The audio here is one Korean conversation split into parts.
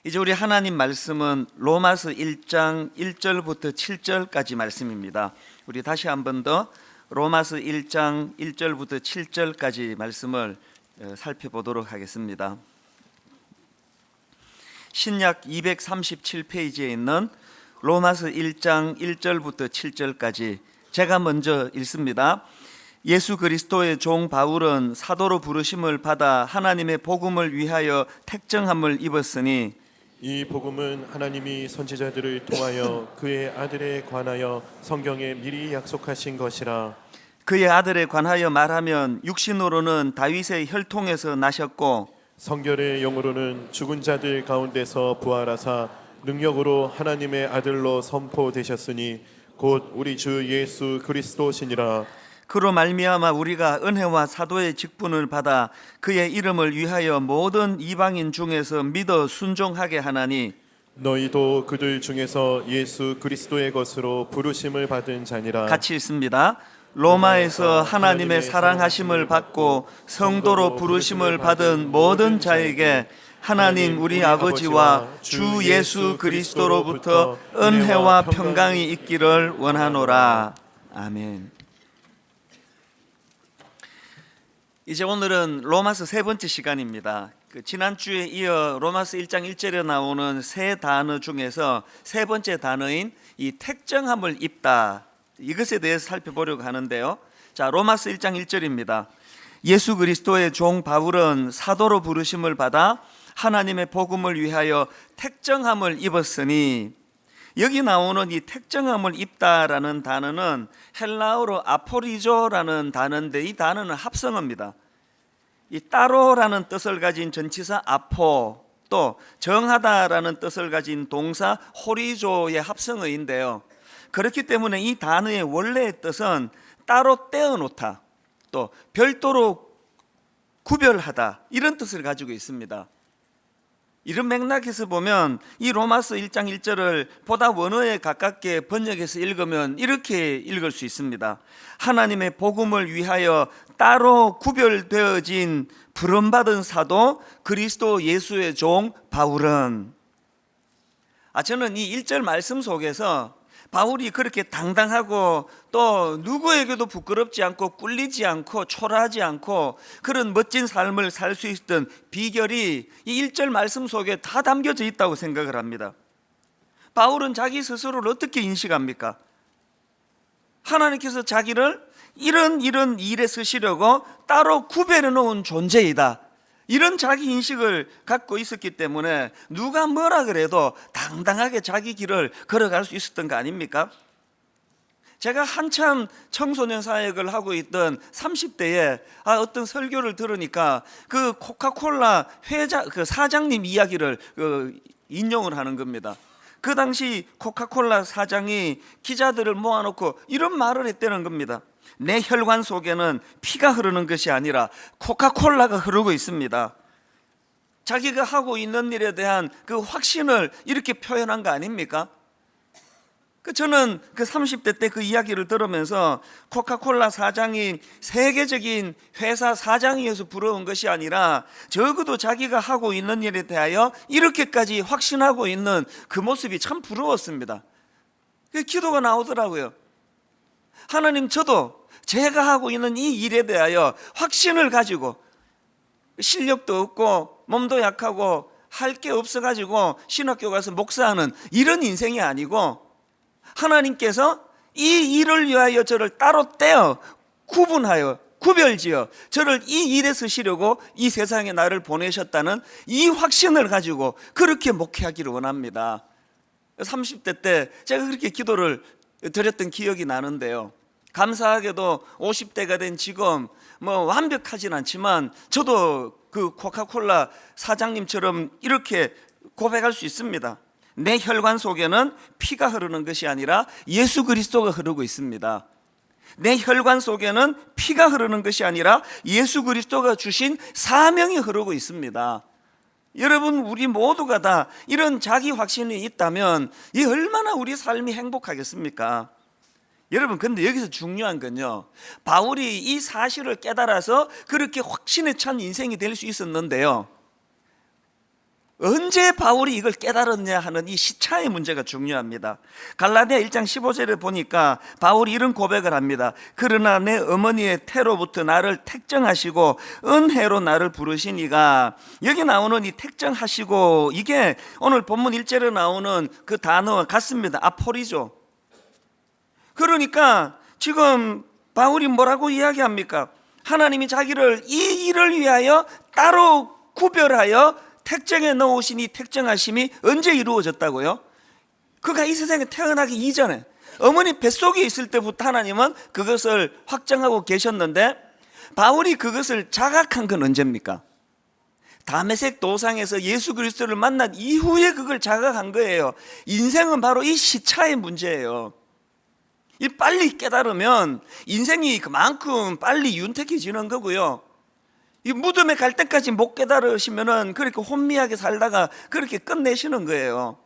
이제 우리 하나님 말씀은 로마서 1장 1절부터 7절까지 말씀입니다. 우리 다시 한 번 더 로마서 1장 1절부터 7절까지 말씀을 살펴보도록 하겠습니다. 신약 237페이지에 있는 로마서 1장 1절부터 7절까지 제가 먼저 읽습니다. 예수 그리스도의 종 바울은 사도로 부르심을 받아 하나님의 복음을 위하여 택정함을 입었으니 이 복음은 하나님이 선지자들을 통하여 그의 아들에 관하여 성경에 미리 약속하신 것이라. 그의 아들에 관하여 말하면 육신으로는 다윗의 혈통에서 나셨고 성결의 영으로는 죽은 자들 가운데서 부활하사 능력으로 하나님의 아들로 선포되셨으니 곧 우리 주 예수 그리스도시니라. 그로 말미암아 우리가 은혜와 사도의 직분을 받아 그의 이름을 위하여 모든 이방인 중에서 믿어 순종하게 하나니 너희도 그들 중에서 예수 그리스도의 것으로 부르심을 받은 자니라. 같이 읽습니다. 로마에서 하나님의 사랑하심을 받고 성도로 부르심을 받은 모든 자에게 하나님 우리 아버지와 주 예수 그리스도로부터 은혜와 평강이 있기를 원하노라. 아멘. 이제 오늘은 로마서 세 번째 시간입니다. 지난주에 이어 로마서 1장 1절에 나오는 세 단어 중에서 세 번째 단어인 이 택정함을 입다, 이것에 대해서 살펴보려고 하는데요. 자, 로마서 1장 1절입니다. 예수 그리스도의 종 바울은 사도로 부르심을 받아 하나님의 복음을 위하여 택정함을 입었으니, 여기 나오는 이 택정함을 입다라는 단어는 헬라어로 아포리조라는 단어인데 이 단어는 합성어입니다. 이 따로라는 뜻을 가진 전치사 아포, 또 정하다라는 뜻을 가진 동사 호리조의 합성어인데요. 그렇기 때문에 이 단어의 원래의 뜻은 따로 떼어놓다, 또 별도로 구별하다, 이런 뜻을 가지고 있습니다. 이런 맥락에서 보면 이 로마서 1장 1절을 보다 원어에 가깝게 번역해서 읽으면 이렇게 읽을 수 있습니다. 하나님의 복음을 위하여 따로 구별되어진 부름받은 사도 그리스도 예수의 종 바울은, 저는 이 1절 말씀 속에서 바울이 그렇게 당당하고 또 누구에게도 부끄럽지 않고 꿀리지 않고 초라하지 않고 그런 멋진 삶을 살 수 있었던 비결이 이 1절 말씀 속에 다 담겨져 있다고 생각을 합니다. 바울은 자기 스스로를 어떻게 인식합니까? 하나님께서 자기를 이런 일에 쓰시려고 따로 구별해 놓은 존재이다, 이런 자기 인식을 갖고 있었기 때문에 누가 뭐라 그래도 당당하게 자기 길을 걸어갈 수 있었던 거 아닙니까? 제가 한참 청소년 사역을 하고 있던 30대에 어떤 설교를 들으니까 그 코카콜라 그 사장님 이야기를 인용을 하는 겁니다. 그 당시 코카콜라 사장이 기자들을 모아놓고 이런 말을 했다는 겁니다. 내 혈관 속에는 피가 흐르는 것이 아니라 코카콜라가 흐르고 있습니다. 자기가 하고 있는 일에 대한 그 확신을 이렇게 표현한 거 아닙니까? 저는 그 30대 때 그 이야기를 들으면서 코카콜라 사장이 세계적인 회사 사장이어서 부러운 것이 아니라 적어도 자기가 하고 있는 일에 대하여 이렇게까지 확신하고 있는 그 모습이 참 부러웠습니다. 그 기도가 나오더라고요. 하나님, 저도 제가 하고 있는 이 일에 대하여 확신을 가지고, 실력도 없고 몸도 약하고 할 게 없어가지고 신학교 가서 목사하는 이런 인생이 아니고, 하나님께서 이 일을 위하여 저를 따로 떼어 구분하여 구별지어 저를 이 일에 쓰시려고 이 세상에 나를 보내셨다는 이 확신을 가지고 그렇게 목회하기를 원합니다. 30대 때 제가 그렇게 기도를 드렸던 기억이 나는데요. 감사하게도 50대가 된 지금 완벽하진 않지만 저도 그 코카콜라 사장님처럼 이렇게 고백할 수 있습니다. 내 혈관 속에는 피가 흐르는 것이 아니라 예수 그리스도가 흐르고 있습니다. 내 혈관 속에는 피가 흐르는 것이 아니라 예수 그리스도가 주신 사명이 흐르고 있습니다. 여러분, 우리 모두가 다 이런 자기 확신이 있다면 이 얼마나 우리 삶이 행복하겠습니까? 여러분, 근데 여기서 중요한 건요, 바울이 이 사실을 깨달아서 그렇게 확신에 찬 인생이 될 수 있었는데요, 언제 바울이 이걸 깨달았냐 하는 이 시차의 문제가 중요합니다. 갈라디아 1장 15절에 보니까 바울이 이런 고백을 합니다. 그러나 내 어머니의 태로부터 나를 택정하시고 은혜로 나를 부르시니가, 여기 나오는 이 택정하시고, 이게 오늘 본문 1절에 나오는 그 단어와 같습니다. 아포리죠. 그러니까 지금 바울이 뭐라고 이야기합니까? 하나님이 자기를 이 일을 위하여 따로 구별하여 택정에 넣으신 이 택정하심이 언제 이루어졌다고요? 그가 이 세상에 태어나기 이전에 어머니 뱃속에 있을 때부터 하나님은 그것을 확정하고 계셨는데, 바울이 그것을 자각한 건 언제입니까? 다메섹 도상에서 예수 그리스도를 만난 이후에 그걸 자각한 거예요. 인생은 바로 이 시차의 문제예요. 이 빨리 깨달으면 인생이 그만큼 빨리 윤택해지는 거고요. 이 무덤에 갈 때까지 못 깨달으시면은 그렇게 혼미하게 살다가 그렇게 끝내시는 거예요.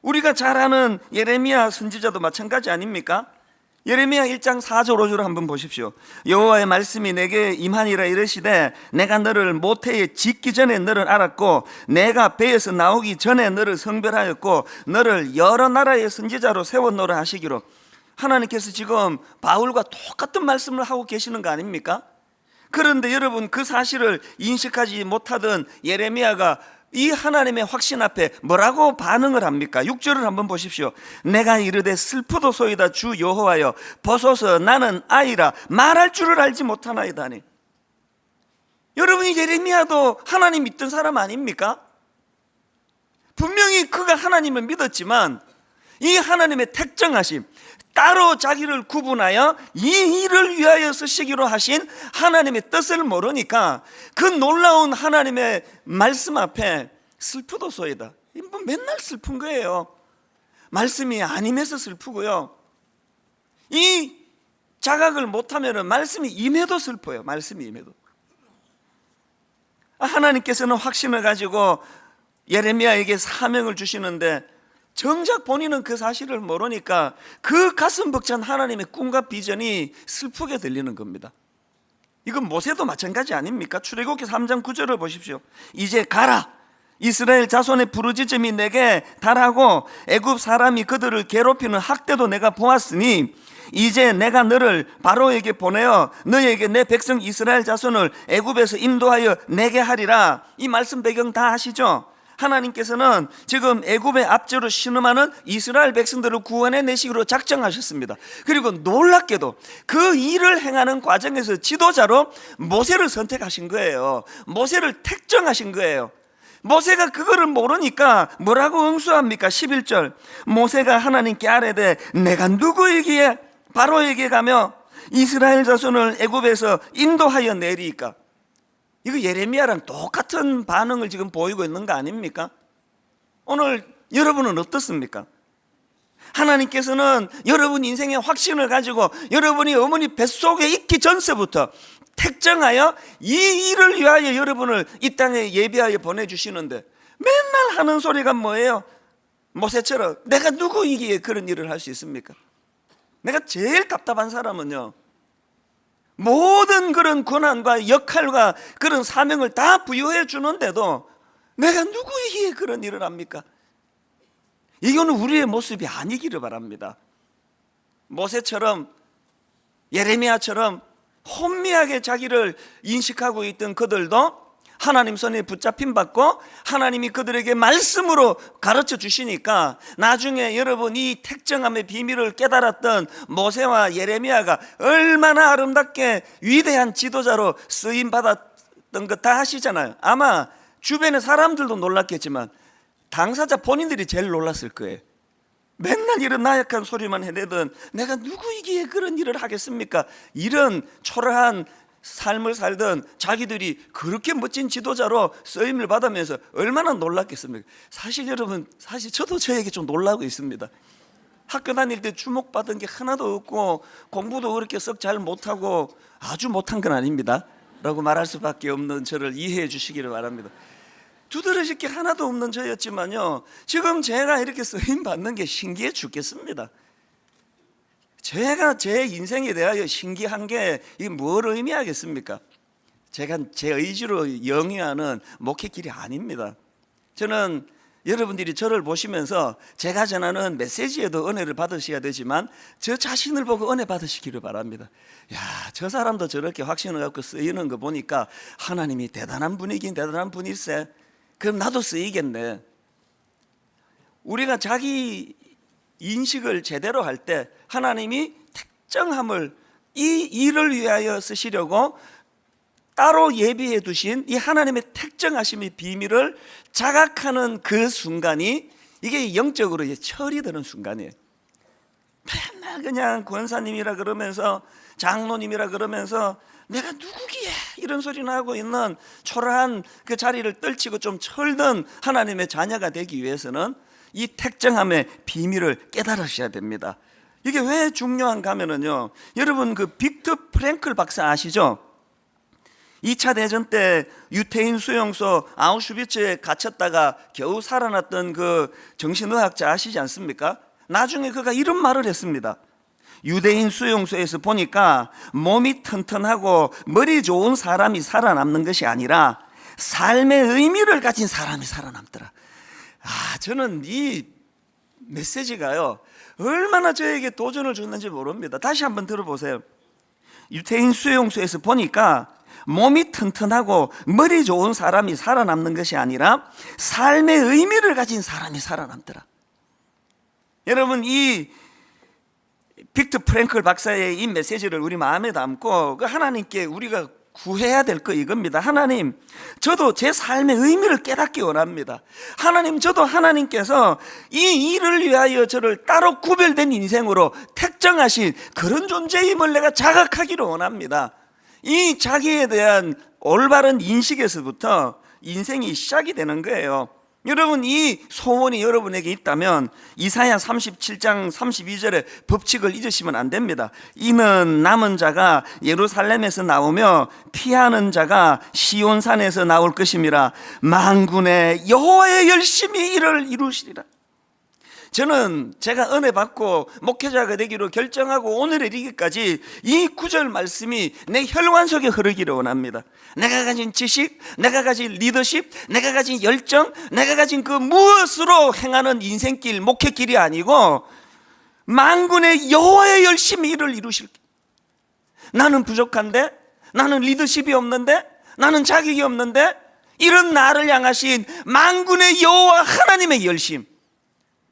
우리가 잘 아는 예레미야 선지자도 마찬가지 아닙니까? 예레미야 1장 4절 5절 한번 보십시오. 여호와의 말씀이 내게 임하니라 이르시되 내가 너를 모태에 짓기 전에 너를 알았고 내가 배에서 나오기 전에 너를 성별하였고 너를 여러 나라의 선지자로 세웠노라 하시기로. 하나님께서 지금 바울과 똑같은 말씀을 하고 계시는 거 아닙니까? 그런데 여러분, 그 사실을 인식하지 못하던 예레미야가 이 하나님의 확신 앞에 뭐라고 반응을 합니까? 6절을 한번 보십시오. 내가 이르되 슬프도소이다 주 여호와여 보소서 나는 아이라 말할 줄을 알지 못하나이다니. 여러분이 예레미야도 하나님 믿던 사람 아닙니까? 분명히 그가 하나님을 믿었지만 이 하나님의 택정하심, 따로 자기를 구분하여 이 일을 위하여 쓰시기로 하신 하나님의 뜻을 모르니까 그 놀라운 하나님의 말씀 앞에 슬프도소이다. 뭐 맨날 슬픈 거예요. 말씀이 아님해서 슬프고요. 이 자각을 못하면 말씀이 임해도 슬퍼요. 말씀이 임해도. 하나님께서는 확신을 가지고 예레미야에게 사명을 주시는데 정작 본인은 그 사실을 모르니까 그 가슴 벅찬 하나님의 꿈과 비전이 슬프게 들리는 겁니다. 이건 모세도 마찬가지 아닙니까? 출애굽기 3장 9절을 보십시오. 이제 가라, 이스라엘 자손의 부르짖음이 내게 달하고 애굽 사람이 그들을 괴롭히는 학대도 내가 보았으니 이제 내가 너를 바로에게 보내어 너에게 내 백성 이스라엘 자손을 애굽에서 인도하여 내게 하리라. 이 말씀 배경 다 아시죠? 하나님께서는 지금 애굽의 압제로 신음하는 이스라엘 백성들을 구원해 내시기로 작정하셨습니다. 그리고 놀랍게도 그 일을 행하는 과정에서 지도자로 모세를 선택하신 거예요. 모세를 택정하신 거예요. 모세가 그거를 모르니까 뭐라고 응수합니까? 11절 모세가 하나님께 아뢰되 내가 누구이기에 바로에게 가며 이스라엘 자손을 애굽에서 인도하여 내리이까. 이거 예레미야랑 똑같은 반응을 지금 보이고 있는 거 아닙니까? 오늘 여러분은 어떻습니까? 하나님께서는 여러분 인생의 확신을 가지고 여러분이 어머니 뱃속에 있기 전서부터 택정하여 이 일을 위하여 여러분을 이 땅에 예비하여 보내주시는데 맨날 하는 소리가 뭐예요? 모세처럼 내가 누구이기에 그런 일을 할 수 있습니까? 내가 제일 답답한 사람은요, 모든 그런 권한과 역할과 그런 사명을 다 부여해 주는데도 내가 누구이기에 그런 일을 합니까? 이거는 우리의 모습이 아니기를 바랍니다. 모세처럼 예레미야처럼 혼미하게 자기를 인식하고 있던 그들도 하나님 손에 붙잡힘 받고 하나님이 그들에게 말씀으로 가르쳐 주시니까 나중에 여러분 이 택정함의 비밀을 깨달았던 모세와 예레미야가 얼마나 아름답게 위대한 지도자로 쓰임 받았던 거 다 아시잖아요. 아마 주변의 사람들도 놀랐겠지만 당사자 본인들이 제일 놀랐을 거예요. 맨날 이런 나약한 소리만 해대던 내가 누구이기에 그런 일을 하겠습니까? 이런 초라한 삶을 살던 자기들이 그렇게 멋진 지도자로 쓰임을 받으면서 얼마나 놀랐겠습니까? 사실 여러분, 사실 저도 저에게 좀 놀라고 있습니다. 학교 다닐 때 주목받은 게 하나도 없고 공부도 그렇게 썩 잘 못하고 아주 못한 건 아닙니다 라고 말할 수밖에 없는 저를 이해해 주시기를 바랍니다. 두드러질 게 하나도 없는 저였지만요, 지금 제가 이렇게 쓰임 받는 게 신기해 죽겠습니다. 제가 제 인생에 대하여 신기한 게 이게 뭘 의미하겠습니까? 제가 제 의지로 영위하는 목회 길이 아닙니다. 저는 여러분들이 저를 보시면서 제가 전하는 메시지에도 은혜를 받으셔야 되지만 저 자신을 보고 은혜 받으시기를 바랍니다. 야, 저 사람도 저렇게 확신을 갖고 쓰이는 거 보니까 하나님이 대단한 분이긴 대단한 분일세. 그럼 나도 쓰이겠네. 우리가 자기 인식을 제대로 할 때 하나님이 특정함을 이 일을 위하여 쓰시려고 따로 예비해 두신 이 하나님의 특정하심의 비밀을 자각하는 그 순간이 이게 영적으로 철이 드는 순간이에요. 맨날 그냥 권사님이라 그러면서 장로님이라 그러면서 내가 누구기에 이런 소리나 하고 있는 초라한 그 자리를 떨치고 좀 철든 하나님의 자녀가 되기 위해서는 이 특정함의 비밀을 깨달으셔야 됩니다. 이게 왜 중요한가 하면요, 여러분 그 빅터 프랭클 박사 아시죠? 2차 대전 때 유태인 수용소 아우슈비츠에 갇혔다가 겨우 살아났던 그 정신의학자 아시지 않습니까? 나중에 그가 이런 말을 했습니다. 유대인 수용소에서 보니까 몸이 튼튼하고 머리 좋은 사람이 살아남는 것이 아니라 삶의 의미를 가진 사람이 살아남더라. 저는 이 메시지가요 얼마나 저에게 도전을 줬는지 모릅니다. 다시 한번 들어보세요. 유태인 수용소에서 보니까 몸이 튼튼하고 머리 좋은 사람이 살아남는 것이 아니라 삶의 의미를 가진 사람이 살아남더라. 여러분, 이 빅터 프랭클 박사의 이 메시지를 우리 마음에 담고 그 하나님께 우리가 구해야 될 거 이겁니다. 하나님, 저도 제 삶의 의미를 깨닫기 원합니다. 하나님, 저도 하나님께서 이 일을 위하여 저를 따로 구별된 인생으로 특정하신 그런 존재임을 내가 자각하기를 원합니다. 이 자기에 대한 올바른 인식에서부터 인생이 시작이 되는 거예요. 여러분, 이 소원이 여러분에게 있다면 이사야 37장 32절의 법칙을 잊으시면 안 됩니다. 이는 남은 자가 예루살렘에서 나오며 피하는 자가 시온산에서 나올 것임이라. 만군의 여호와의 열심히 이를 이루시리라. 저는 제가 은혜 받고 목회자가 되기로 결정하고 오늘에 이르기까지 이 구절 말씀이 내 혈관 속에 흐르기를 원합니다. 내가 가진 지식, 내가 가진 리더십, 내가 가진 열정, 내가 가진 그 무엇으로 행하는 인생길, 목회길이 아니고 만군의 여호와의 열심히 이를 이루실. 나는 부족한데, 나는 리더십이 없는데, 나는 자격이 없는데, 이런 나를 향하신 만군의 여호와 하나님의 열심.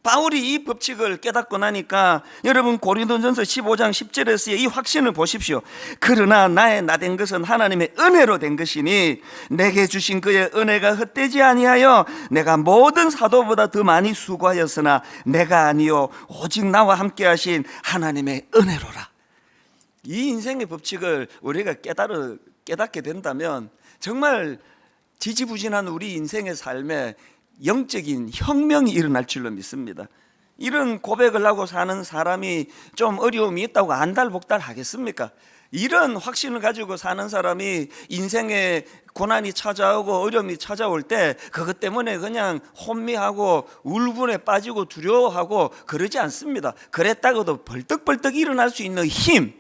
바울이 이 법칙을 깨닫고 나니까 여러분 고린도전서 15장 10절에서의 이 확신을 보십시오. 그러나 나의 나된 것은 하나님의 은혜로 된 것이니 내게 주신 그의 은혜가 헛되지 아니하여 내가 모든 사도보다 더 많이 수고하였으나 내가 아니요 오직 나와 함께 하신 하나님의 은혜로라. 이 인생의 법칙을 우리가 깨닫게 된다면 정말 지지부진한 우리 인생의 삶에 영적인 혁명이 일어날 줄로 믿습니다. 이런 고백을 하고 사는 사람이 좀 어려움이 있다고 안달복달 하겠습니까? 이런 확신을 가지고 사는 사람이 인생에 고난이 찾아오고 어려움이 찾아올 때 그것 때문에 그냥 혼미하고 울분에 빠지고 두려워하고 그러지 않습니다. 그랬다고도 벌떡벌떡 일어날 수 있는 힘,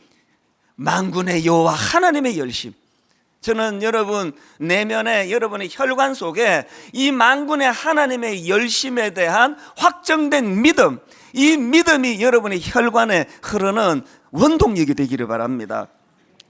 만군의 여호와 하나님의 열심. 저는 여러분 내면에 여러분의 혈관 속에 이 만군의 하나님의 열심에 대한 확정된 믿음, 이 믿음이 여러분의 혈관에 흐르는 원동력이 되기를 바랍니다.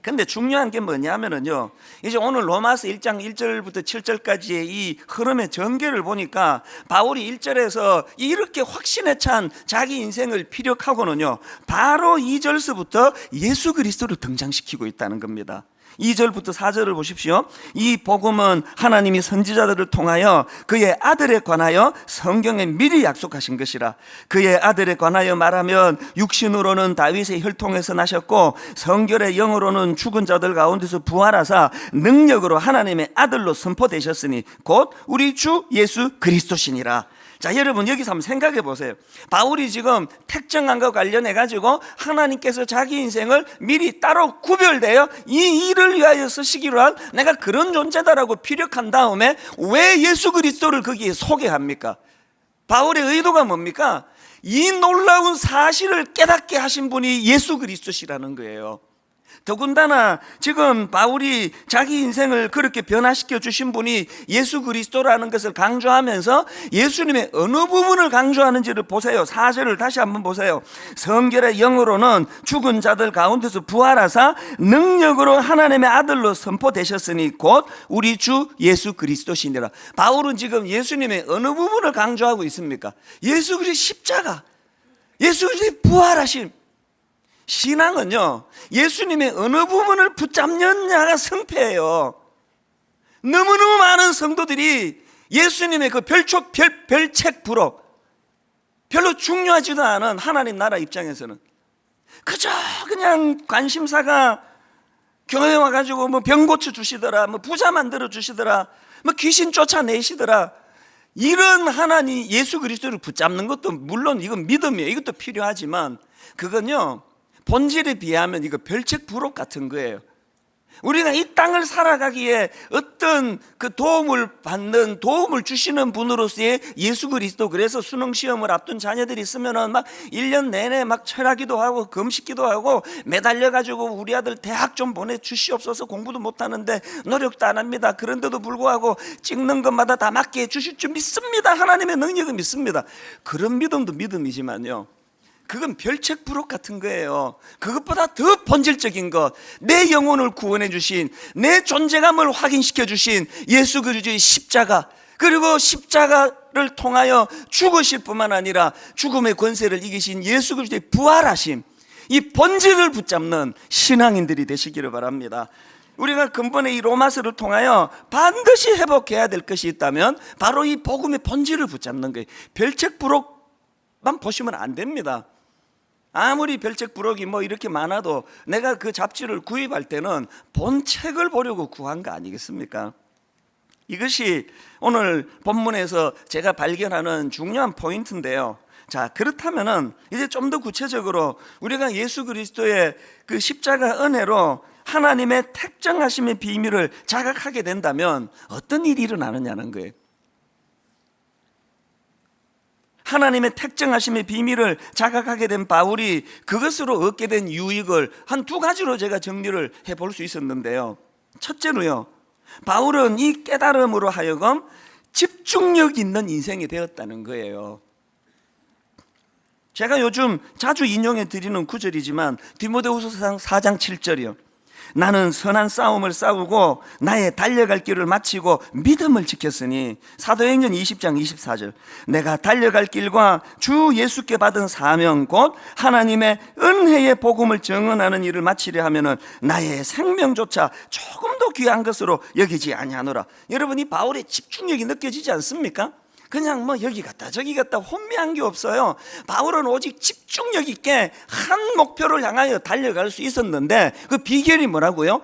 근데 중요한 게 뭐냐면요, 이제 오늘 로마서 1장 1절부터 7절까지의 이 흐름의 전개를 보니까 바울이 1절에서 이렇게 확신에 찬 자기 인생을 피력하고는요, 바로 2절서부터 예수 그리스도를 등장시키고 있다는 겁니다. 2절부터 4절을 보십시오. 이 복음은 하나님이 선지자들을 통하여 그의 아들에 관하여 성경에 미리 약속하신 것이라. 그의 아들에 관하여 말하면 육신으로는 다윗의 혈통에서 나셨고 성결의 영으로는 죽은 자들 가운데서 부활하사 능력으로 하나님의 아들로 선포되셨으니 곧 우리 주 예수 그리스도시니라. 자, 여러분 여기서 한번 생각해 보세요. 바울이 지금 특정함과 관련해 가지고 하나님께서 자기 인생을 미리 따로 구별되어 이 일을 위하여 쓰시기로 한 내가 그런 존재다라고 피력한 다음에 왜 예수 그리스도를 거기에 소개합니까? 바울의 의도가 뭡니까? 이 놀라운 사실을 깨닫게 하신 분이 예수 그리스도시라는 거예요. 더군다나 지금 바울이 자기 인생을 그렇게 변화시켜 주신 분이 예수 그리스도라는 것을 강조하면서 예수님의 어느 부분을 강조하는지를 보세요. 4절을 다시 한번 보세요. 성결의 영으로는 죽은 자들 가운데서 부활하사 능력으로 하나님의 아들로 선포되셨으니 곧 우리 주 예수 그리스도시니라. 바울은 지금 예수님의 어느 부분을 강조하고 있습니까? 예수 그리스도의 십자가, 예수 그리스도의 부활하심. 신앙은요, 예수님의 어느 부분을 붙잡느냐가 승패예요. 너무너무 많은 성도들이 예수님의 그 별책 부록, 별로 중요하지도 않은 하나님 나라 입장에서는 그저 그냥 관심사가 교회 와가지고 뭐 병 고쳐 주시더라, 뭐 부자 만들어 주시더라, 뭐 귀신 쫓아내시더라, 이런 하나님 예수 그리스도를 붙잡는 것도 물론 이건 믿음이에요. 이것도 필요하지만 그건요, 본질에 비하면 이거 별책 부록 같은 거예요. 우리가 이 땅을 살아가기에 어떤 그 도움을 주시는 분으로서의 예수 그리스도. 그래서 수능 시험을 앞둔 자녀들이 있으면은 막 1년 내내 막 철학기도 하고 금식기도 하고 매달려 가지고 우리 아들 대학 좀 보내 주시옵소서, 공부도 못 하는데 노력도 안 합니다. 그런데도 불구하고 찍는 것마다 다 맞게 해 주실 줄 믿습니다. 하나님의 능력을 믿습니다. 그런 믿음도 믿음이지만요, 그건 별책 부록 같은 거예요. 그것보다 더 본질적인 것, 내 영혼을 구원해 주신, 내 존재감을 확인시켜 주신 예수 그리스도의 십자가, 그리고 십자가를 통하여 죽으실 뿐만 아니라 죽음의 권세를 이기신 예수 그리스도의 부활하심, 이 본질을 붙잡는 신앙인들이 되시기를 바랍니다. 우리가 근본의 이 로마서를 통하여 반드시 회복해야 될 것이 있다면 바로 이 복음의 본질을 붙잡는 거예요. 별책 부록만 보시면 안 됩니다. 아무리 별책 부록이 뭐 이렇게 많아도 내가 그 잡지를 구입할 때는 본책을 보려고 구한 거 아니겠습니까? 이것이 오늘 본문에서 제가 발견하는 중요한 포인트인데요. 자, 그렇다면은 이제 좀 더 구체적으로 우리가 예수 그리스도의 그 십자가 은혜로 하나님의 택정하심의 비밀을 자각하게 된다면 어떤 일이 일어나느냐는 거예요. 하나님의 택정하심의 비밀을 자각하게 된 바울이 그것으로 얻게 된 유익을 한 두 가지로 제가 정리를 해볼 수 있었는데요. 첫째로요, 바울은 이 깨달음으로 하여금 집중력 있는 인생이 되었다는 거예요. 제가 요즘 자주 인용해 드리는 구절이지만 디모데후서 4장 7절이요. 나는 선한 싸움을 싸우고 나의 달려갈 길을 마치고 믿음을 지켰으니, 사도행전 20장 24절, 내가 달려갈 길과 주 예수께 받은 사명 곧 하나님의 은혜의 복음을 증언하는 일을 마치려 하면은 나의 생명조차 조금도 귀한 것으로 여기지 아니하노라. 여러분, 이 바울의 집중력이 느껴지지 않습니까? 그냥 뭐 여기 갔다 저기 갔다 혼미한 게 없어요. 바울은 오직 집중력 있게 한 목표를 향하여 달려갈 수 있었는데 그 비결이 뭐라고요?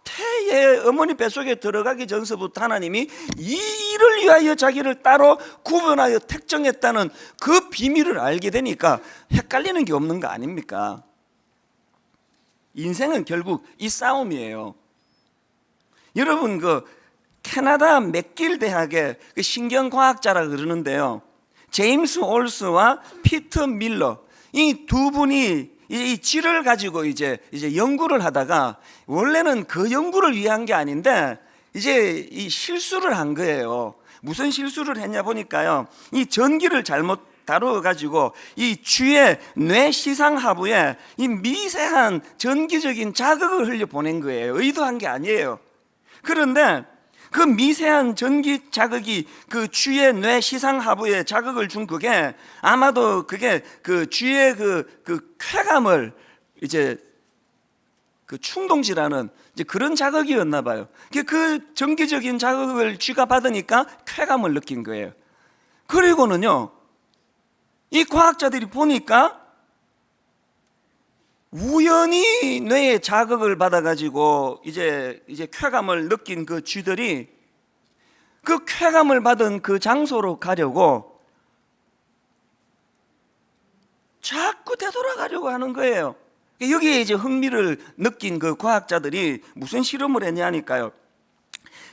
태의 어머니 뱃속에 들어가기 전서부터 하나님이 이 일을 위하여 자기를 따로 구분하여 택정했다는 그 비밀을 알게 되니까 헷갈리는 게 없는 거 아닙니까? 인생은 결국 이 싸움이에요. 여러분, 그 캐나다 맥길 대학의 그 신경과학자라 그러는데요, 제임스 올스와 피터 밀러, 이 두 분이 이 쥐를 가지고 이제 연구를 하다가 원래는 그 연구를 위한 게 아닌데 이제 이 실수를 한 거예요. 무슨 실수를 했냐 보니까요, 이 전기를 잘못 다루어 가지고 이 쥐의 뇌 시상 하부에 이 미세한 전기적인 자극을 흘려 보낸 거예요. 의도한 게 아니에요. 그런데 그 미세한 전기 자극이 그 쥐의 뇌 시상 하부에 자극을 준 그게 아마도 그게 그 쥐의 그 쾌감을 이제 그 충동질하는 이제 그런 자극이었나 봐요. 그 전기적인 자극을 쥐가 받으니까 쾌감을 느낀 거예요. 그리고는요, 이 과학자들이 보니까 우연히 뇌에 자극을 받아가지고 이제 쾌감을 느낀 그 쥐들이 그 쾌감을 받은 그 장소로 가려고 자꾸 되돌아가려고 하는 거예요. 여기에 이제 흥미를 느낀 그 과학자들이 무슨 실험을 했냐니까요.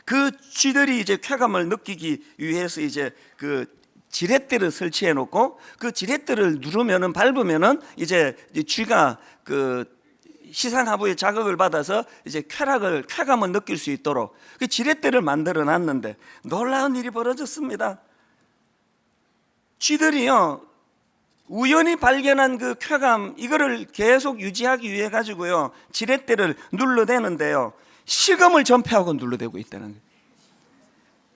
그 쥐들이 이제 쾌감을 느끼기 위해서 이제 그 지렛대를 설치해 놓고 그 지렛대를 누르면은 밟으면은 이제 쥐가 그 시상하부의 자극을 받아서 이제 쾌감을 느낄 수 있도록 그 지렛대를 만들어 놨는데 놀라운 일이 벌어졌습니다. 쥐들이요, 우연히 발견한 그 쾌감, 이거를 계속 유지하기 위해 가지고요, 지렛대를 눌러대는데요, 식음을 전폐하고 눌러대고 있다는 거예요.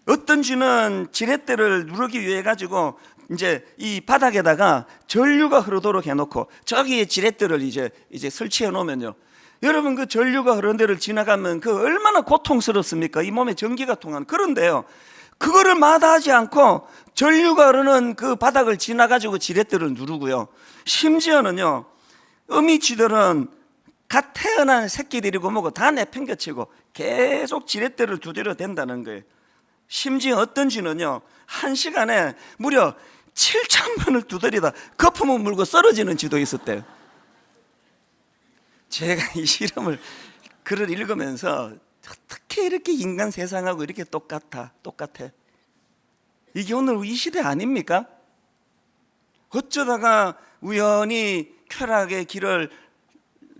어떤 쥐는 지렛대를 누르기 위해 가지고 이제 이 바닥에다가 전류가 흐르도록 해놓고 저기에 지렛대를 이제 설치해 놓으면요, 여러분 그 전류가 흐르는 데를 지나가면 그 얼마나 고통스럽습니까? 이 몸에 전기가 통하는. 그런데요, 그거를 마다하지 않고 전류가 흐르는 그 바닥을 지나가지고 지렛대를 누르고요, 심지어는요, 어미쥐들은 갓 태어난 새끼들이고 뭐고 다 내팽개치고 계속 지렛대를 두드려 댄다는 거예요. 심지어 어떤 쥐는요, 한 시간에 무려 7,000번을 두드리다 거품을 물고 쓰러지는 쥐도 있었대요. 제가 이 실험을 글을 읽으면서 어떻게 이렇게 인간 세상하고 이렇게 똑같아. 이게 오늘 이 시대 아닙니까? 어쩌다가 우연히 쾌락의 길을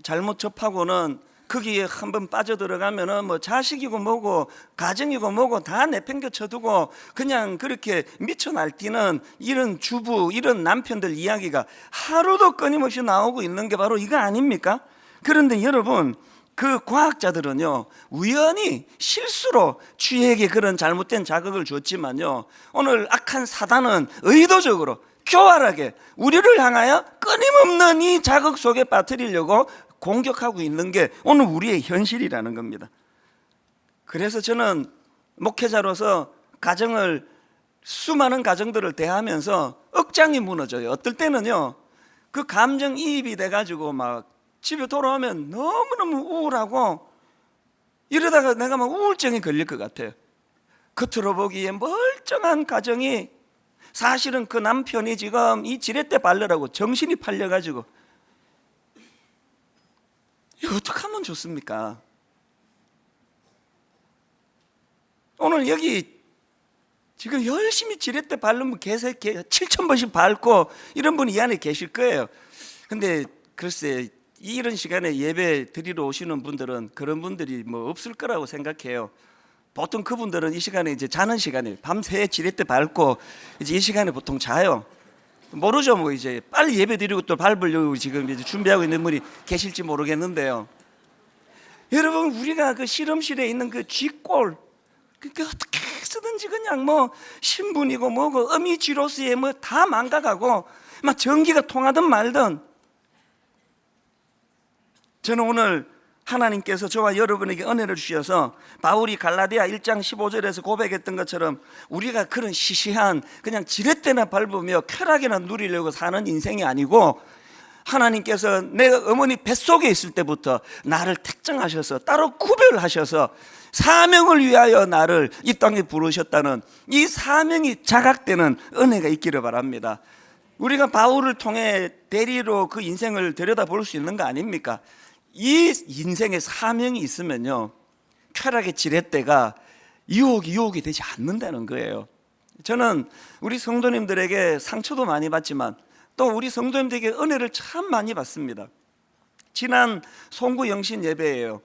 잘못 접하고는 거기에 한번 빠져들어가면은 뭐 자식이고 뭐고 가정이고 뭐고 다 내팽겨 쳐두고 그냥 그렇게 미쳐 날뛰는 이런 주부, 이런 남편들 이야기가 하루도 끊임없이 나오고 있는 게 바로 이거 아닙니까? 그런데 여러분, 그 과학자들은요, 우연히 실수로 쥐에게 그런 잘못된 자극을 줬지만요, 오늘 악한 사단은 의도적으로 교활하게 우리를 향하여 끊임없는 이 자극 속에 빠뜨리려고 공격하고 있는 게 오늘 우리의 현실이라는 겁니다. 그래서 저는 목회자로서 수많은 가정들을 대하면서 억장이 무너져요. 어떨 때는요, 그 감정이입이 돼가지고 막 집에 돌아오면 너무너무 우울하고 이러다가 내가 막 우울증이 걸릴 것 같아요. 겉으로 보기에 멀쩡한 가정이 사실은 그 남편이 지금 이 지렛대 발르라고 정신이 팔려가지고, 이거 어떻게 하면 좋습니까? 오늘 여기 지금 열심히 지렛대 바르면 7,000번씩 밟고 이런 분이 이 안에 계실 거예요. 근데 글쎄, 이런 시간에 예배 드리러 오시는 분들은 그런 분들이 뭐 없을 거라고 생각해요. 보통 그분들은 이 시간에 이제 자는 시간이에요. 밤새 지렛대 밟고 이제 이 시간에 보통 자요. 모르죠. 뭐 이제 빨리 예배 드리고 또 밟으려고 지금 이제 준비하고 있는 분이 계실지 모르겠는데요. 여러분, 우리가 그 실험실에 있는 그 쥐꼴, 그게 어떻게 쓰든지 그냥 뭐 신분이고 뭐고 어미쥐로서의 뭐 다 망가가고 막 전기가 통하든 말든, 저는 오늘 하나님께서 저와 여러분에게 은혜를 주셔서 바울이 갈라디아 1장 15절에서 고백했던 것처럼 우리가 그런 시시한 그냥 지렛대나 밟으며 쾌락이나 누리려고 사는 인생이 아니고, 하나님께서 내가 어머니 뱃속에 있을 때부터 나를 택정하셔서 따로 구별하셔서 사명을 위하여 나를 이 땅에 부르셨다는 이 사명이 자각되는 은혜가 있기를 바랍니다. 우리가 바울을 통해 대리로 그 인생을 들여다볼 수 있는 거 아닙니까? 이 인생에 사명이 있으면요, 쾌락의 지렛대가 유혹이 되지 않는다는 거예요. 저는 우리 성도님들에게 상처도 많이 받지만 또 우리 성도님들에게 은혜를 참 많이 받습니다. 지난 송구 영신 예배예요.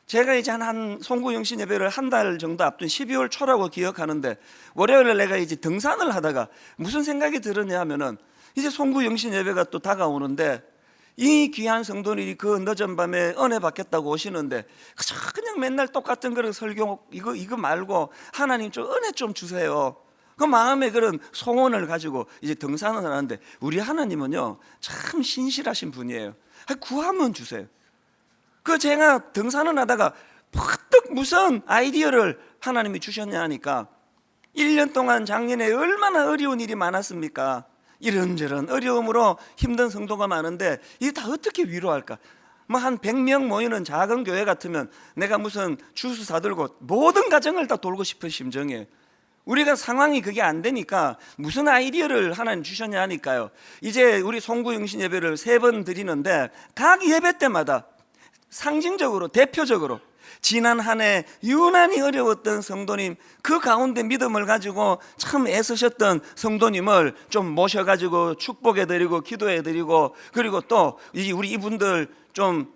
제가 이제 한 송구 영신 예배를 한 달 정도 앞둔 12월 초라고 기억하는데, 월요일에 내가 이제 등산을 하다가 무슨 생각이 들었냐 하면은, 이제 송구 영신 예배가 또 다가오는데 이 귀한 성도들이 그 늦은 밤에 은혜 받겠다고 오시는데 그냥 맨날 똑같은 그런 설교 이거 말고 하나님 좀 은혜 좀 주세요, 그 마음에 그런 소원을 가지고 이제 등산을 하는데, 우리 하나님은요 참 신실하신 분이에요. 구하면 주세요. 그 제가 등산을 하다가 퍼뜩 무슨 아이디어를 하나님이 주셨냐 하니까, 1년 동안 작년에 얼마나 어려운 일이 많았습니까? 이런저런 어려움으로 힘든 성도가 많은데 이게 다 어떻게 위로할까? 뭐 한 100명 모이는 작은 교회 같으면 내가 무슨 주스 사들고 모든 가정을 다 돌고 싶은 심정이에요. 우리가 상황이 그게 안 되니까 무슨 아이디어를 하나님 주셨냐 하니까요, 이제 우리 송구 영신 예배를 3번 드리는데 각 예배 때마다 상징적으로 대표적으로 지난 한 해 유난히 어려웠던 성도님, 그 가운데 믿음을 가지고 참 애쓰셨던 성도님을 좀 모셔가지고 축복해드리고 기도해드리고, 그리고 또 우리 이분들 좀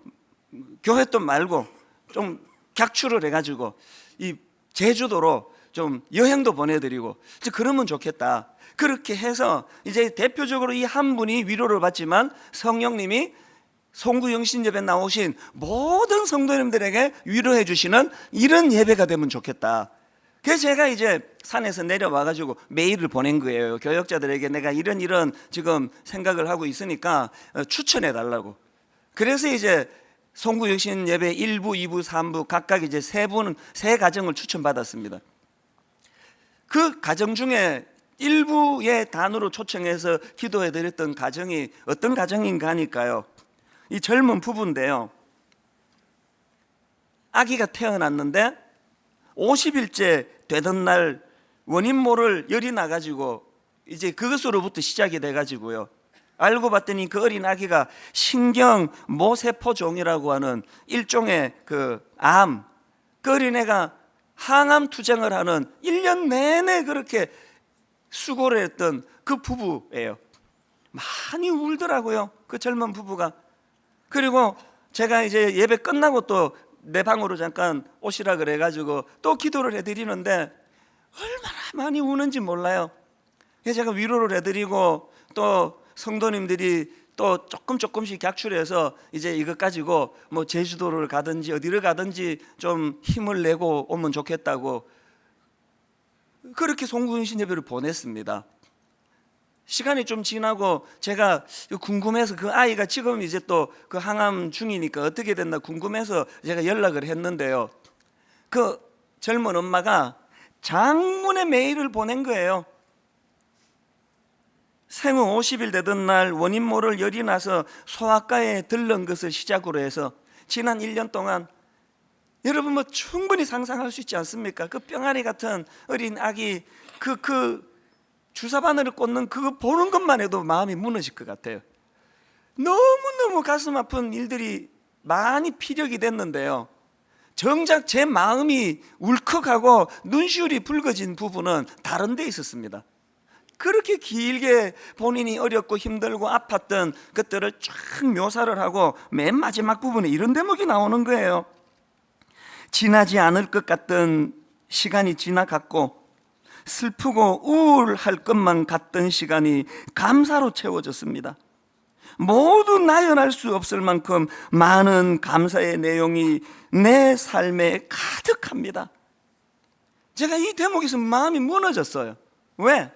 교회 돈 말고 좀 객출을 해가지고 이 제주도로 좀 여행도 보내드리고 그러면 좋겠다. 그렇게 해서 이제 대표적으로 이 한 분이 위로를 받지만 성령님이 송구영신예배 나오신 모든 성도님들에게 위로해 주시는 이런 예배가 되면 좋겠다. 그래서 제가 이제 산에서 내려와가지고 메일을 보낸 거예요. 교역자들에게 내가 이런 지금 생각을 하고 있으니까 추천해 달라고. 그래서 이제 송구영신 예배 1부, 2부, 3부 각각 이제 세 가정을 추천받았습니다. 그 가정 중에 일부의 단으로 초청해서 기도해 드렸던 가정이 어떤 가정인가 하니까요, 이 젊은 부부인데요, 아기가 태어났는데 50일째 되던 날 원인 모를 열이 나가지고 이제 그것으로부터 시작이 돼가지고요, 알고 봤더니 그 어린 아기가 신경 모세포종이라고 하는 일종의 그 어린애가 항암 투쟁을 하는 1년 내내 그렇게 수고를 했던 그 부부예요. 많이 울더라고요, 그 젊은 부부가. 그리고 제가 이제 예배 끝나고 또 내 방으로 잠깐 오시라 그래가지고 또 기도를 해드리는데 얼마나 많이 우는지 몰라요. 그래서 제가 위로를 해드리고 또 성도님들이 또 조금씩 객출해서 이제 이것 가지고 뭐 제주도를 가든지 어디를 가든지 좀 힘을 내고 오면 좋겠다고 그렇게 송구영신 예배를 보냈습니다. 시간이 좀 지나고 제가 궁금해서 그 아이가 지금 이제 또 그 항암 중이니까 어떻게 됐나 궁금해서 제가 연락을 했는데요, 그 젊은 엄마가 장문의 메일을 보낸 거예요. 생후 50일 되던 날 원인 모를 열이 나서 소아과에 들른 것을 시작으로 해서 지난 1년 동안, 여러분 뭐 충분히 상상할 수 있지 않습니까? 그 뿅아리 같은 어린 아기 그 주사 바늘을 꽂는 그거 보는 것만 해도 마음이 무너질 것 같아요. 너무너무 가슴 아픈 일들이 많이 피력이 됐는데요, 정작 제 마음이 울컥하고 눈시울이 붉어진 부분은 다른 데 있었습니다. 그렇게 길게 본인이 어렵고 힘들고 아팠던 것들을 쫙 묘사를 하고 맨 마지막 부분에 이런 대목이 나오는 거예요. 지나지 않을 것 같던 시간이 지나갔고 슬프고 우울할 것만 같던 시간이 감사로 채워졌습니다. 모두 나열할 수 없을 만큼 많은 감사의 내용이 내 삶에 가득합니다. 제가 이 대목에서 마음이 무너졌어요. 왜?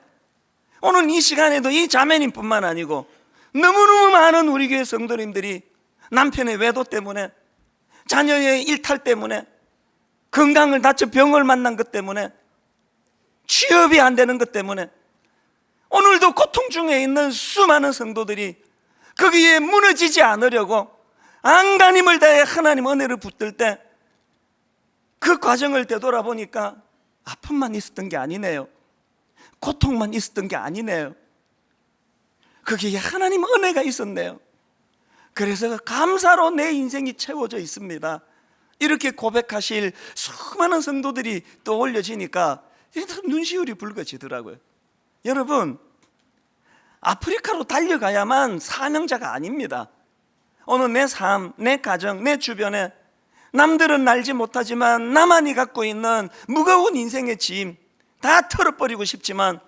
오늘 이 시간에도 이 자매님뿐만 아니고 너무너무 많은 우리 교회 성도님들이 남편의 외도 때문에, 자녀의 일탈 때문에, 건강을 다쳐 병을 만난 것 때문에, 취업이 안 되는 것 때문에 오늘도 고통 중에 있는 수많은 성도들이 거기에 무너지지 않으려고 안간힘을 다해 하나님 은혜를 붙들 때 그 과정을 되돌아보니까 아픔만 있었던 게 아니네요, 고통만 있었던 게 아니네요, 거기에 하나님 은혜가 있었네요. 그래서 감사로 내 인생이 채워져 있습니다. 이렇게 고백하실 수많은 성도들이 또 올려지니까 눈시울이 붉어지더라고요. 여러분, 아프리카로 달려가야만 사명자가 아닙니다. 오늘 내 삶, 내 가정, 내 주변에 남들은 알지 못하지만 나만이 갖고 있는 무거운 인생의 짐 다 털어버리고 싶지만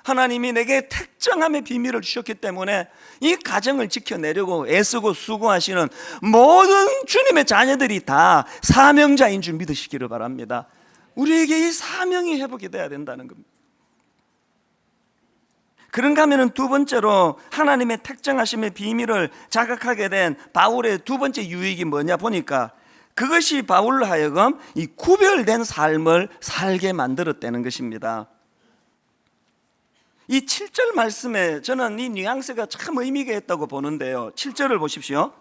하나님이 내게 택정함의 비밀을 주셨기 때문에 이 가정을 지켜내려고 애쓰고 수고하시는 모든 주님의 자녀들이 다 사명자인 줄 믿으시기를 바랍니다. 우리에게 이 사명이 회복이 돼야 된다는 겁니다. 그런가 하면 두 번째로 하나님의 택정하심의 비밀을 자각하게 된 바울의 두 번째 유익이 뭐냐 보니까 그것이 바울로 하여금 이 구별된 삶을 살게 만들었다는 것입니다. 이 7절 말씀에 저는 이 뉘앙스가 참 의미가 있다고 보는데요, 7절을 보십시오.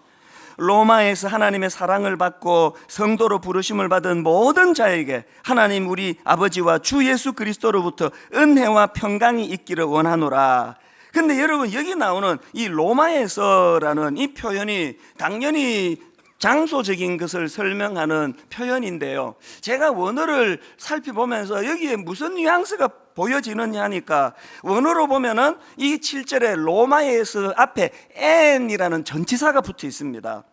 로마에서 하나님의 사랑을 받고 성도로 부르심을 받은 모든 자에게 하나님 우리 아버지와 주 예수 그리스도로부터 은혜와 평강이 있기를 원하노라. 근데 여러분, 여기 나오는 이 로마에서라는 이 표현이 당연히 장소적인 것을 설명하는 표현인데요, 제가 원어를 살펴보면서 여기에 무슨 뉘앙스가 보여지느냐 하니까 원어로 보면은 이 7절에 로마에서 앞에 n이라는 전치사가 붙어 있습니다.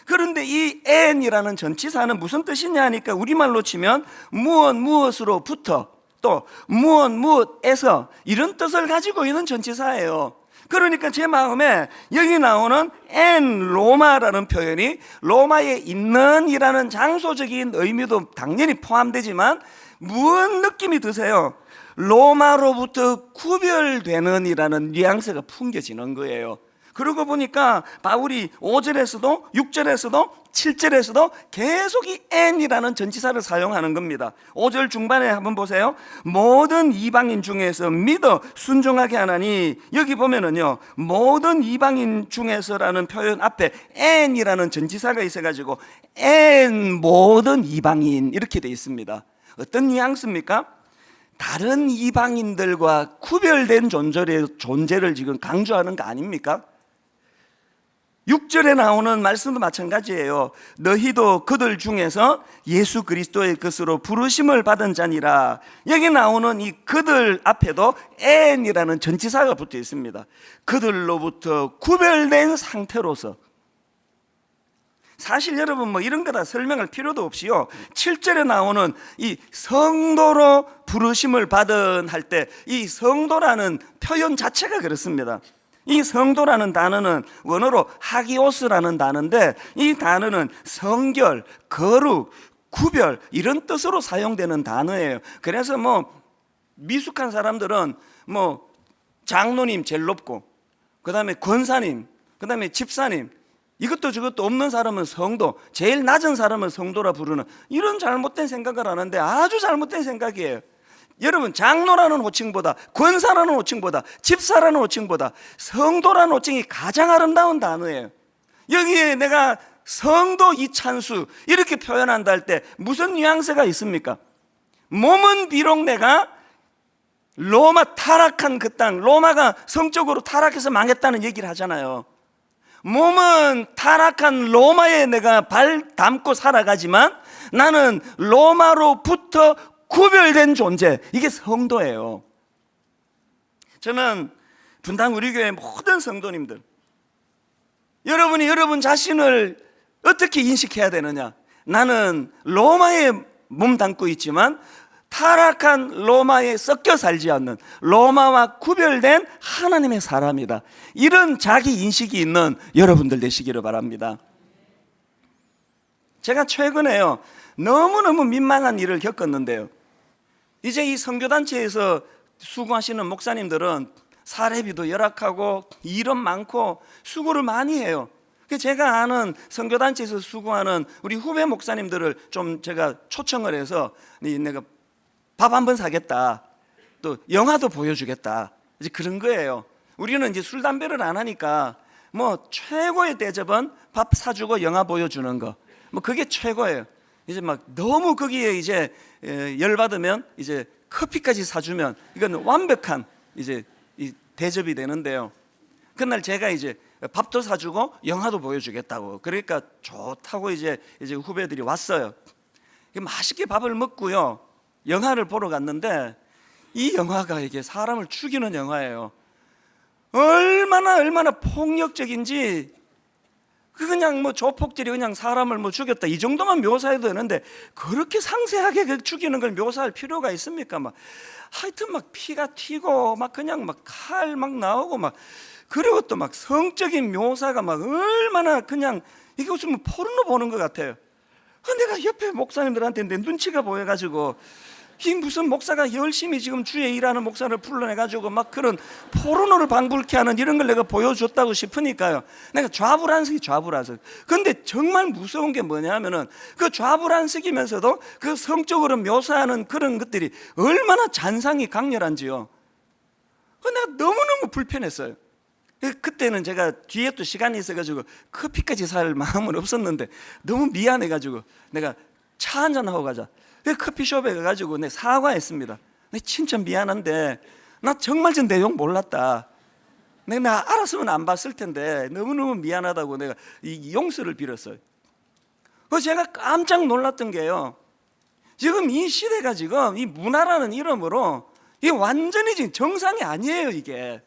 그런데 이 n이라는 전치사는 무슨 뜻이냐 하니까 우리말로 치면 무엇으로부터 또 무엇에서 이런 뜻을 가지고 있는 전치사예요. 그러니까 제 마음에 여기 나오는 엔 로마라는 표현이 로마에 있는 이라는 장소적인 의미도 당연히 포함되지만 무슨 느낌이 드세요? 로마로부터 구별되는 이라는 뉘앙스가 풍겨지는 거예요. 그러고 보니까 바울이 5절에서도 6절에서도 7절에서도 계속 이 n이라는 전치사를 사용하는 겁니다. 5절 중반에 한번 보세요. 모든 이방인 중에서 믿어 순종하게 하나니, 여기 보면은요 모든 이방인 중에서라는 표현 앞에 n이라는 전치사가 있어가지고 n 모든 이방인 이렇게 돼 있습니다. 어떤 뉘앙스입니까? 다른 이방인들과 구별된 존재를 지금 강조하는 거 아닙니까? 6절에 나오는 말씀도 마찬가지예요. 너희도 그들 중에서 예수 그리스도의 것으로 부르심을 받은 자니라. 여기 나오는 이 그들 앞에도 n이라는 전치사가 붙어 있습니다. 그들로부터 구별된 상태로서. 사실 여러분 뭐 이런 거 다 설명할 필요도 없이요 7절에 나오는 이 성도로 부르심을 받은 할 때 이 성도라는 표현 자체가 그렇습니다. 이 성도라는 단어는 원어로 하기오스라는 단어인데 이 단어는 성결, 거룩, 구별 이런 뜻으로 사용되는 단어예요. 그래서 뭐 미숙한 사람들은 뭐 장로님 제일 높고 그 다음에 권사님, 그 다음에 집사님, 이것도 저것도 없는 사람은 성도, 제일 낮은 사람은 성도라 부르는 이런 잘못된 생각을 하는데 아주 잘못된 생각이에요. 여러분 장로라는 호칭보다 권사라는 호칭보다 집사라는 호칭보다 성도라는 호칭이 가장 아름다운 단어예요. 여기에 내가 성도 이찬수 이렇게 표현한다 할 때 무슨 뉘앙스가 있습니까? 몸은 비록 내가 로마 타락한 그 땅, 로마가 성적으로 타락해서 망했다는 얘기를 하잖아요. 몸은 타락한 로마에 내가 발 담고 살아가지만 나는 로마로부터 구별된 존재, 이게 성도예요. 저는 분당 우리 교회 모든 성도님들, 여러분이 여러분 자신을 어떻게 인식해야 되느냐? 나는 로마에 몸 담고 있지만 타락한 로마에 섞여 살지 않는 로마와 구별된 하나님의 사람이다. 이런 자기 인식이 있는 여러분들 되시기를 바랍니다. 제가 최근에요 너무너무 민망한 일을 겪었는데요, 이제 이 선교단체에서 수고하시는 목사님들은 사례비도 열악하고 일은 많고 수고를 많이 해요. 제가 아는 선교단체에서 수고하는 우리 후배 목사님들을 좀 제가 초청을 해서 내가 밥 한 번 사겠다, 또 영화도 보여주겠다, 이제 그런 거예요. 우리는 이제 술 담배를 안 하니까 뭐 최고의 대접은 밥 사주고 영화 보여주는 거, 뭐 그게 최고예요. 이제 막 너무 거기에 이제 열받으면 이제 커피까지 사주면 이건 완벽한 이제 이 대접이 되는데요. 그날 제가 이제 밥도 사주고 영화도 보여주겠다고, 그러니까 좋다고 이제 후배들이 왔어요. 맛있게 밥을 먹고요 영화를 보러 갔는데 이 영화가 이게 사람을 죽이는 영화예요. 얼마나 폭력적인지, 그냥 뭐 조폭들이 그냥 사람을 뭐 죽였다 이 정도만 묘사해도 되는데 그렇게 상세하게 그 죽이는 걸 묘사할 필요가 있습니까? 막 하여튼 막 피가 튀고 막 그냥 막 칼 막 나오고 막, 그리고 또 막 성적인 묘사가 막 얼마나 그냥 이게 무슨 포르노 보는 것 같아요. 내가 옆에 목사님들한테 내 눈치가 보여가지고 이 무슨 목사가 열심히 지금 주에 일하는 목사를 불러내가지고 막 그런 포르노를 방불케 하는 이런 걸 내가 보여줬다고 싶으니까요 내가 좌불안석이 좌불안석. 근데 정말 무서운 게 뭐냐면은 그 좌불안석이면서도 그 성적으로 묘사하는 그런 것들이 얼마나 잔상이 강렬한지요. 내가 너무너무 불편했어요. 그때는 제가 뒤에 또 시간이 있어가지고 커피까지 살 마음은 없었는데 너무 미안해가지고 내가 차 한잔하고 가자, 커피숍에 가가지고 내 사과했습니다. 진짜 미안한데 나 정말 전 내용 몰랐다, 내가 알았으면 안 봤을 텐데 너무너무 미안하다고 내가 이 용서를 빌었어요. 제가 깜짝 놀랐던 게요, 지금 이 시대가 지금 이 문화라는 이름으로 이게 완전히 지금 정상이 아니에요. 이게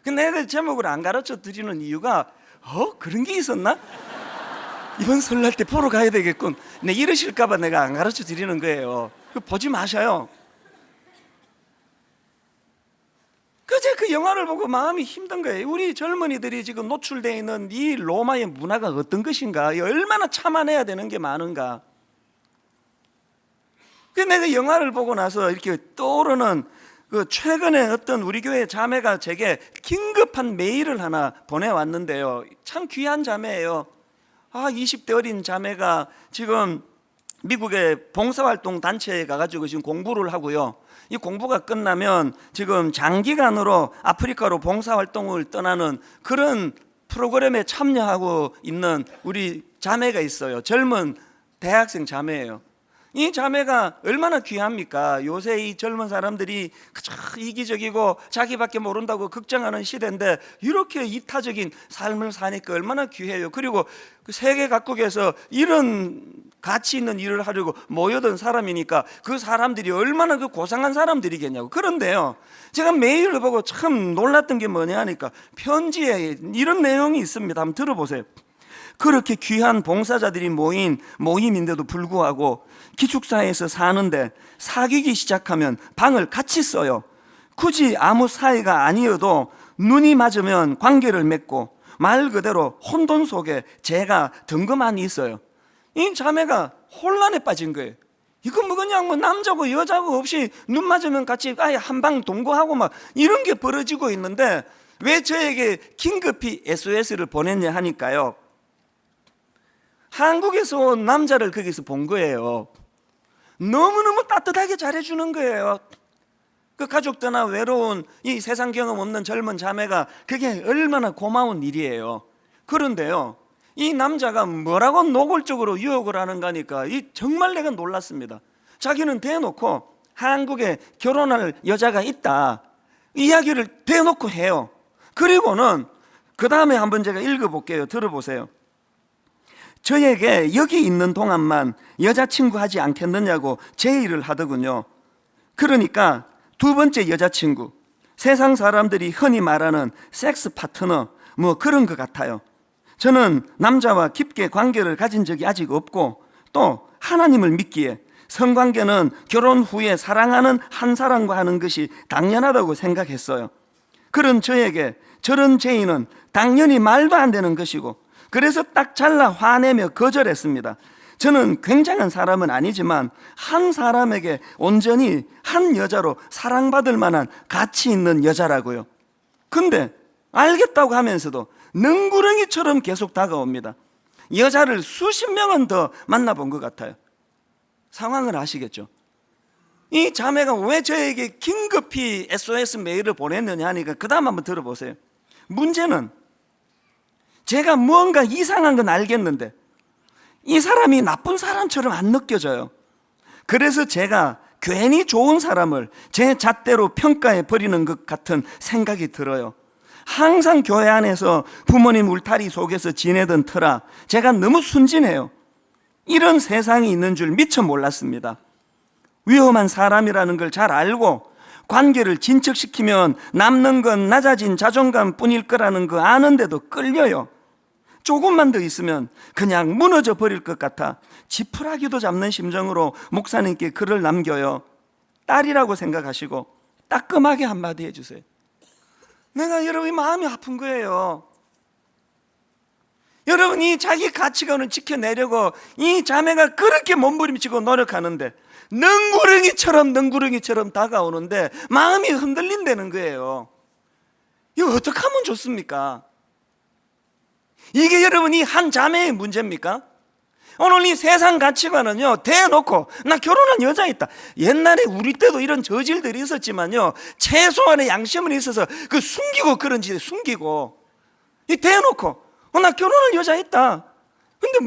내가 제목을 안 가르쳐 드리는 이유가 그런 게 있었나? 이번 설날 때 보러 가야 되겠군. 네, 이러실까봐 내가 안 가르쳐 드리는 거예요. 보지 마셔요. 그제 그 영화를 보고 마음이 힘든 거예요. 우리 젊은이들이 지금 노출되어 있는 이 로마의 문화가 어떤 것인가, 얼마나 참아내야 되는 게 많은가. 그 내가 영화를 보고 나서 이렇게 떠오르는 그 최근에 어떤 우리 교회 자매가 제게 긴급한 메일을 하나 보내왔는데요. 참 귀한 자매예요. 20대 어린 자매가 지금 미국의 봉사활동 단체에 가가지고 지금 공부를 하고요. 이 공부가 끝나면 지금 장기간으로 아프리카로 봉사활동을 떠나는 그런 프로그램에 참여하고 있는 우리 자매가 있어요. 젊은 대학생 자매예요. 이 자매가 얼마나 귀합니까? 요새 이 젊은 사람들이 이기적이고 자기밖에 모른다고 걱정하는 시대인데 이렇게 이타적인 삶을 사니까 얼마나 귀해요. 그리고 그 세계 각국에서 이런 가치 있는 일을 하려고 모여든 사람이니까 그 사람들이 얼마나 그 고상한 사람들이겠냐고. 그런데요, 제가 메일을 보고 참 놀랐던 게 뭐냐 하니까 편지에 이런 내용이 있습니다. 한번 들어보세요. 그렇게 귀한 봉사자들이 모인 모임인데도 불구하고 기숙사에서 사는데 사귀기 시작하면 방을 같이 써요. 굳이 아무 사이가 아니어도 눈이 맞으면 관계를 맺고 말 그대로 혼돈 속에 제가 덩그러니 있어요. 이 자매가 혼란에 빠진 거예요. 이거 뭐 그냥 뭐 남자고 여자고 없이 눈 맞으면 같이 아예 한방 동거하고 막 이런 게 벌어지고 있는데 왜 저에게 긴급히 SOS를 보냈냐 하니까요, 한국에서 온 남자를 거기서 본 거예요. 너무너무 따뜻하게 잘해주는 거예요. 그 가족 떠나 외로운 이 세상 경험 없는 젊은 자매가 그게 얼마나 고마운 일이에요. 그런데요, 이 남자가 뭐라고 노골적으로 유혹을 하는가 하니까 정말 내가 놀랐습니다. 자기는 대놓고 한국에 결혼할 여자가 있다 이야기를 대놓고 해요. 그리고는 그 다음에 한번 제가 읽어볼게요. 들어보세요. 저에게 여기 있는 동안만 여자친구 하지 않겠느냐고 제의를 하더군요. 그러니까 두 번째 여자친구, 세상 사람들이 흔히 말하는 섹스 파트너 뭐 그런 것 같아요. 저는 남자와 깊게 관계를 가진 적이 아직 없고 또 하나님을 믿기에 성관계는 결혼 후에 사랑하는 한 사람과 하는 것이 당연하다고 생각했어요. 그런 저에게 저런 제의는 당연히 말도 안 되는 것이고 그래서 딱 잘라 화내며 거절했습니다. 저는 굉장한 사람은 아니지만 한 사람에게 온전히 한 여자로 사랑받을 만한 가치 있는 여자라고요. 근데 알겠다고 하면서도 능구렁이처럼 계속 다가옵니다. 여자를 수십 명은 더 만나본 것 같아요. 상황을 아시겠죠? 이 자매가 왜 저에게 긴급히 SOS 메일을 보냈느냐 하니까 그 다음 한번 들어보세요. 문제는 제가 무언가 이상한 건 알겠는데 이 사람이 나쁜 사람처럼 안 느껴져요. 그래서 제가 괜히 좋은 사람을 제 잣대로 평가해 버리는 것 같은 생각이 들어요. 항상 교회 안에서 부모님 울타리 속에서 지내던 터라 제가 너무 순진해요. 이런 세상이 있는 줄 미처 몰랐습니다. 위험한 사람이라는 걸 잘 알고 관계를 진척시키면 남는 건 낮아진 자존감 뿐일 거라는 거 아는데도 끌려요. 조금만 더 있으면 그냥 무너져 버릴 것 같아 지푸라기도 잡는 심정으로 목사님께 글을 남겨요. 딸이라고 생각하시고 따끔하게 한마디 해주세요. 내가 여러분이 마음이 아픈 거예요. 여러분이 자기 가치관을 지켜내려고 이 자매가 그렇게 몸부림치고 노력하는데 능구렁이처럼 다가오는데 마음이 흔들린다는 거예요. 이거 어떻게 하면 좋습니까? 이게 여러분이 한 자매의 문제입니까? 오늘 이 세상 가치관은요, 대놓고 나 결혼한 여자 있다. 옛날에 우리 때도 이런 저질들이 있었지만요, 최소한의 양심은 있어서 그 숨기고 그런 짓에 숨기고 이 대놓고 나 결혼할 여자 있다. 근데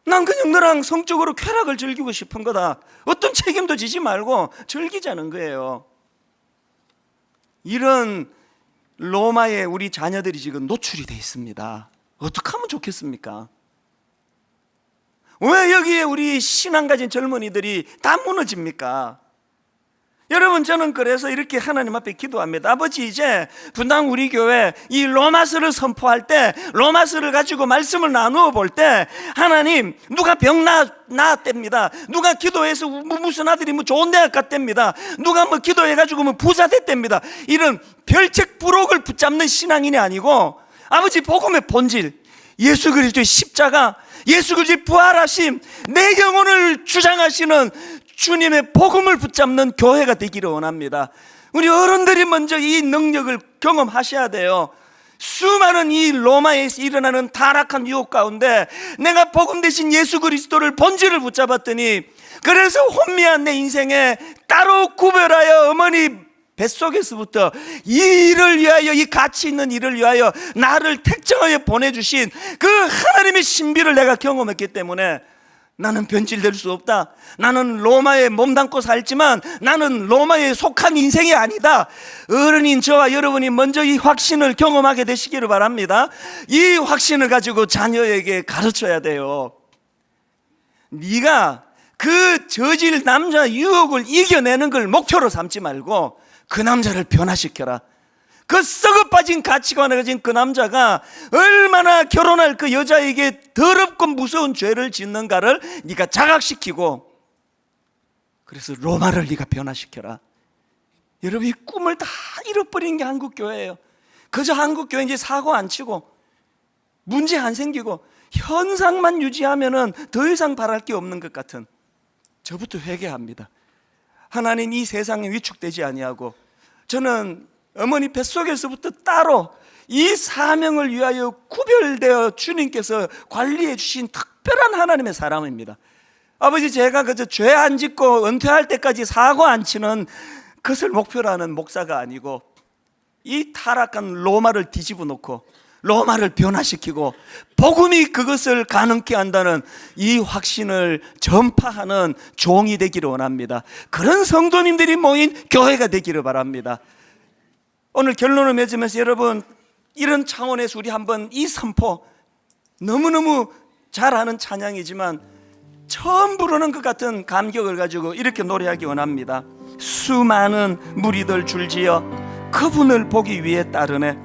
난 그냥 너랑 성적으로 쾌락을 즐기고 싶은 거다. 어떤 책임도 지지 말고 즐기자는 거예요. 이런 로마에 우리 자녀들이 지금 노출이 돼 있습니다. 어떻게 하면 좋겠습니까? 왜 여기에 우리 신앙 가진 젊은이들이 다 무너집니까? 여러분, 저는 그래서 이렇게 하나님 앞에 기도합니다. 아버지, 이제 분당 우리 교회 이 로마서를 선포할 때, 로마서를 가지고 말씀을 나누어 볼 때, 하나님, 누가 병 나았답니다. 누가 기도해서 무슨 아들이 좋은 대학 갔답니다. 누가 기도해가지고 부자 됐답니다. 이런 별책 부록을 붙잡는 신앙인이 아니고, 아버지, 복음의 본질, 예수 그리스도의 십자가, 예수 그리스도의 부활하심, 내 영혼을 주장하시는 주님의 복음을 붙잡는 교회가 되기를 원합니다. 우리 어른들이 먼저 이 능력을 경험하셔야 돼요. 수많은 이 로마에서 일어나는 타락한 유혹 가운데 내가 복음 대신 예수 그리스도를 본질을 붙잡았더니, 그래서 혼미한 내 인생에 따로 구별하여 어머니 뱃속에서부터 이 일을 위하여, 이 가치 있는 일을 위하여 나를 택정하여 보내주신 그 하나님의 신비를 내가 경험했기 때문에 나는 변질될 수 없다. 나는 로마에 몸담고 살지만 나는 로마에 속한 인생이 아니다. 어른인 저와 여러분이 먼저 이 확신을 경험하게 되시기를 바랍니다. 이 확신을 가지고 자녀에게 가르쳐야 돼요. 네가 그 저질 남자 유혹을 이겨내는 걸 목표로 삼지 말고 그 남자를 변화시켜라. 그 썩어 빠진 가치관을 가진 그 남자가 얼마나 결혼할 그 여자에게 더럽고 무서운 죄를 짓는가를 네가 자각시키고, 그래서 로마를 네가 변화시켜라. 여러분, 이 꿈을 다 잃어버린 게 한국교회예요. 그저 한국교회 이제 사고 안 치고 문제 안 생기고 현상만 유지하면은 더 이상 바랄 게 없는 것 같은, 저부터 회개합니다. 하나님, 이 세상에 위축되지 아니하고 저는 어머니 뱃속에서부터 따로 이 사명을 위하여 구별되어 주님께서 관리해 주신 특별한 하나님의 사람입니다. 아버지, 제가 그저 죄 안 짓고 은퇴할 때까지 사고 안 치는 것을 목표로 하는 목사가 아니고, 이 타락한 로마를 뒤집어 놓고 로마를 변화시키고 복음이 그것을 가능케 한다는 이 확신을 전파하는 종이 되기를 원합니다. 그런 성도님들이 모인 교회가 되기를 바랍니다. 오늘 결론을 맺으면서 여러분, 이런 차원에서 우리 한번 이 선포, 너무너무 잘 아는 찬양이지만 처음 부르는 것 같은 감격을 가지고 이렇게 노래하기 원합니다. 수많은 무리들 줄지어 그분을 보기 위해 따르네.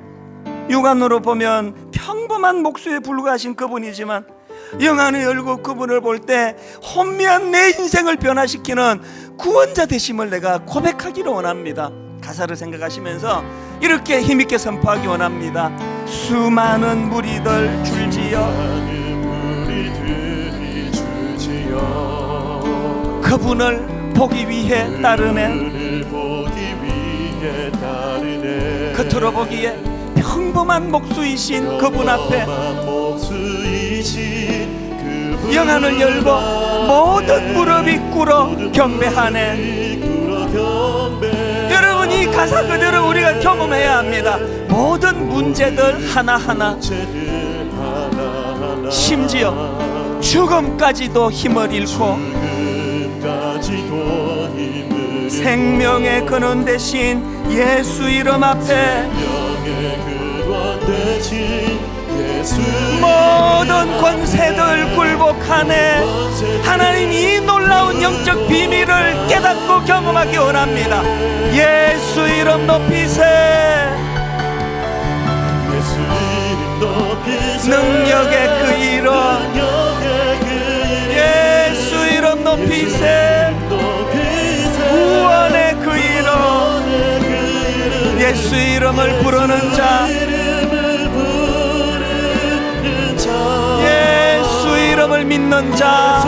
육안으로 보면 평범한 목수에 불과하신 그분이지만 영안을 열고 그분을 볼 때 혼미한 내 인생을 변화시키는 구원자 되심을 내가 고백하기를 원합니다. 가사를 생각하시면서 이렇게 힘있게 선포하기 원합니다. 수많은 무리들 줄지어 그분을 보기 위해 따르네. 겉으로 보기에 평범한 목수이신 그분 앞에 영안을 열고 모든 무릎이 꿇어 경배하네. 여러분, 이 가사 그대로 우리가 경험해야 합니다. 모든 문제들 하나하나, 심지어 죽음까지도 힘을 잃고 생명의 근원 대신 예수 이름 앞에 모든 권세들 굴복하네. 하나님, 이 놀라운 영적 비밀을 깨닫고 경험하기 원합니다. 예수 이름 높이세. 능력의 그 이름, 예수 이름 높이세. 구원의 그 이름, 예수 이름을 부르는 자, 예수 이름을 믿는 자,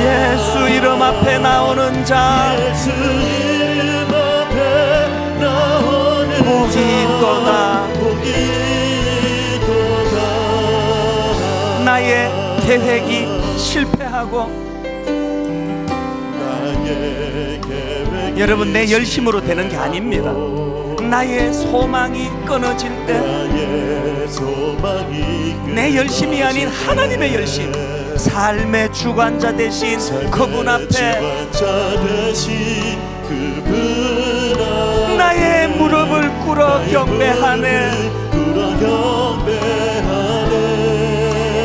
예수 이름 앞에 나오는 자, 복이 있도다. 나의 계획이 실패하고, 여러분, 내 열심으로 되는 게 아닙니다. 나의 소망이 끊어질 때, 내 열심이 아닌 하나님의 열심, 삶의 주관자 되신 그분 앞에 나의 무릎을 꿇어 경배하네.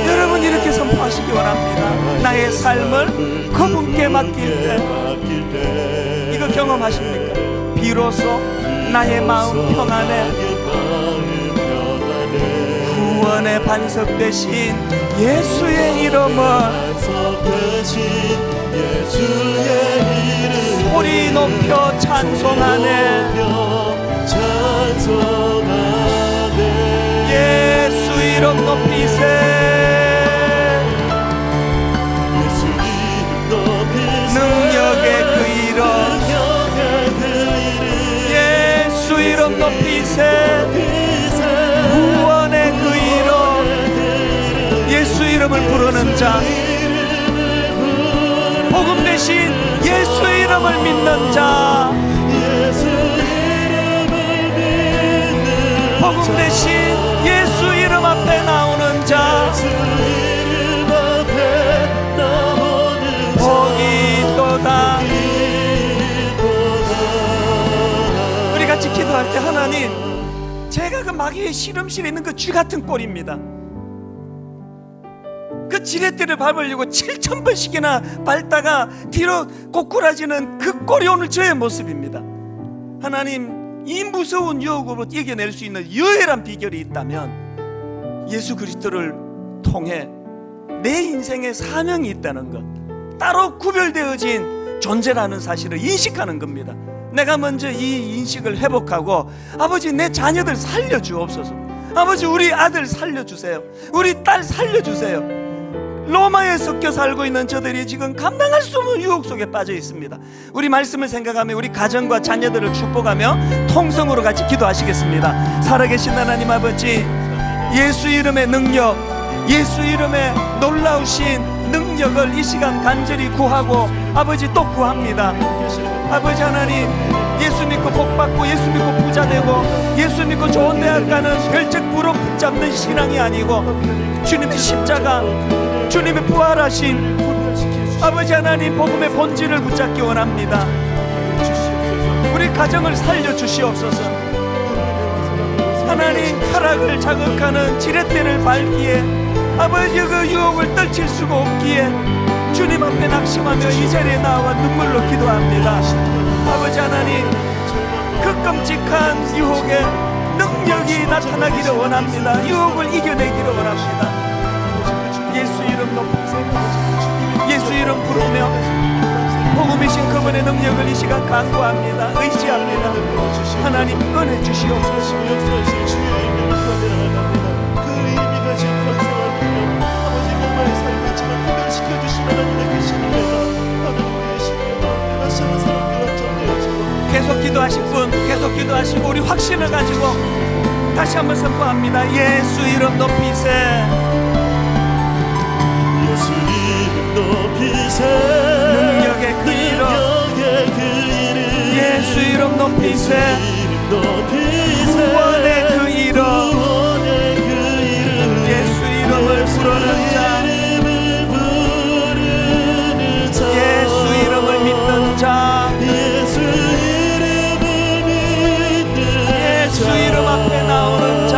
여러분, 이렇게 선포하시기 원합니다. 나의 삶을 그분께 맡길 때 이거 경험하십니까? 비로소 나의 마음 평안해 구원의 반석 되신 예수의 이름을 소리 높여 찬송하네. 예수 이름 높이세. 능력의 그 이름 예수 이름 높이세. 구원의 그 이름 예수 이름을 부르는 자 복음 대신 예수 이름을 믿는 자 복음 대신 예수 이름 앞에 나오는 자 복이 있도다. 우리 같이 기도할 때 하나님 제가 그 마귀의 실험실에 있는 그 쥐 같은 꼴입니다. 그 지렛대를 밟으려고 7,000번씩이나 밟다가 뒤로 꼬꾸라지는 그 꼴이 오늘 저의 모습입니다. 하나님 이 무서운 유혹으로 이겨낼 수 있는 유일한 비결이 있다면 예수 그리스도를 통해 내 인생에 사명이 있다는 것, 따로 구별되어진 존재라는 사실을 인식하는 겁니다. 내가 먼저 이 인식을 회복하고 아버지 내 자녀들 살려주옵소서. 아버지 우리 아들 살려주세요. 우리 딸 살려주세요. 로마에 섞여 살고 있는 저들이 지금 감당할 수 없는 유혹 속에 빠져 있습니다. 우리 말씀을 생각하며 우리 가정과 자녀들을 축복하며 통성으로 같이 기도하시겠습니다. 살아계신 하나님 아버지 예수 이름의 능력 예수 이름의 놀라우신 능력을 이 시간 간절히 구하고 아버지 또 구합니다. 아버지 하나님 예수 믿고 복받고 예수 믿고 부자 되고 예수 믿고 좋은 대학 가는 별책 부로 붙잡는 신앙이 아니고 주님의 십자가 주님의 부활하신 아버지 하나님 복음의 본질을 붙잡기 원합니다. 우리 가정을 살려주시옵소서. 하나님 타락을 자극하는 지렛대를 밟기에 아버지 그 유혹을 떨칠 수가 없기에 주님 앞에 낙심하며 이 자리에 나와 눈물로 기도합니다. 아버지 하나님 그 끔찍한 유혹에 능력이 나타나기를 원합니다. 유혹을 이겨내기를 원합니다. 예수 이름 높이세요. 예수 이름 부르며 복음이신 그분의 능력을 이 시간 간구합니다. 의지합니다. 하나님 은혜 주시옵소서. 계속 기도하실 분 계속 기도하시고 우리 확신을 가지고 다시 한번 선포합니다. 예수 이름 높이세. 예수 이름 높이세. 능력의 그 이름 예수 이름 높이세. 구원의 그 이름 예수 이름을 부르는 자 예수 이름을 믿는 자 예수 이름 앞에 나오는 자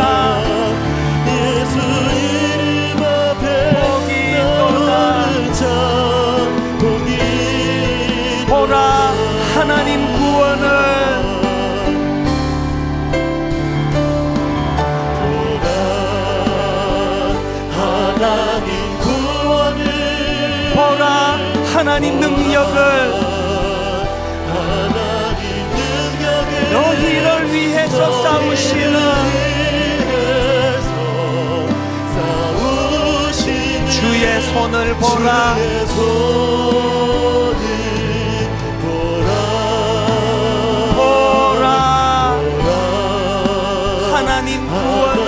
복이 있도다. 보라 하나님 구원을 보라 하나님 능력을 너희를 위해서 싸우시는 주의 손을 보라. 보라 하나님 구원을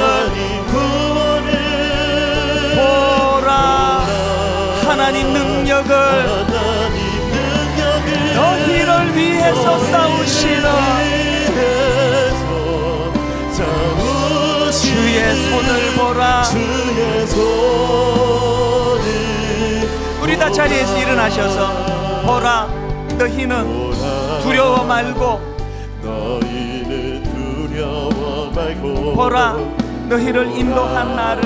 보라 하나님 능력을 너희를 위해서 싸우시는 주의 손을 보라. 우리 다 자리에서 일어나셔서 보라 너희는 두려워 말고 보라 너희를 인도한 나를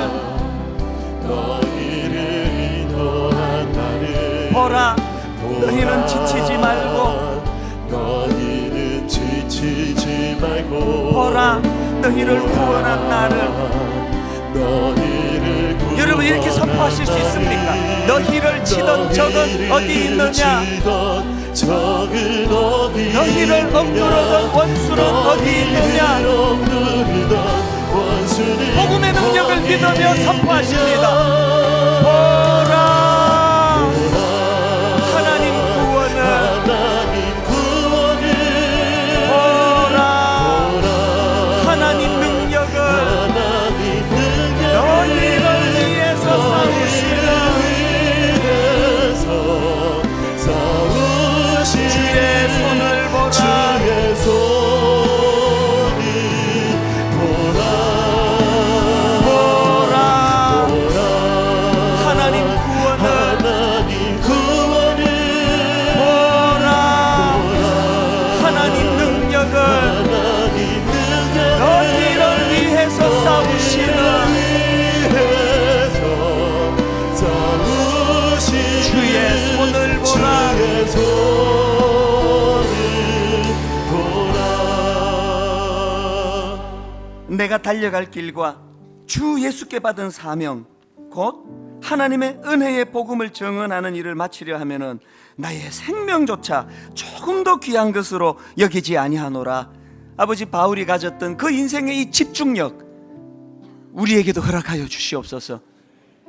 보라 너희는 지치지 말고 너희는 지치지 말고 보라 너희를 구원한 나를. 너희를 구원한 여러분 이렇게 선포하실 수 있습니까? 너희를 치던 적은 어디 있느냐? 너희를 억누르던 원수는 어디 있느냐? 복음의 능력을 믿으며 선포하십니다. 보라 하나님 구원을 보라 하나님 능력을 너희를 위해서 싸우시는 주의 손을 보라. 보라 하나님 구원을 보라 하나님 능력을 너희를 위해서 싸우시는 주의 손을 보라. 내가 달려갈 길과 주 예수께 받은 사명 곧 하나님의 은혜의 복음을 증언하는 일을 마치려 하면은 나의 생명조차 조금 더 귀한 것으로 여기지 아니하노라. 아버지 바울이 가졌던 그 인생의 이 집중력 우리에게도 허락하여 주시옵소서.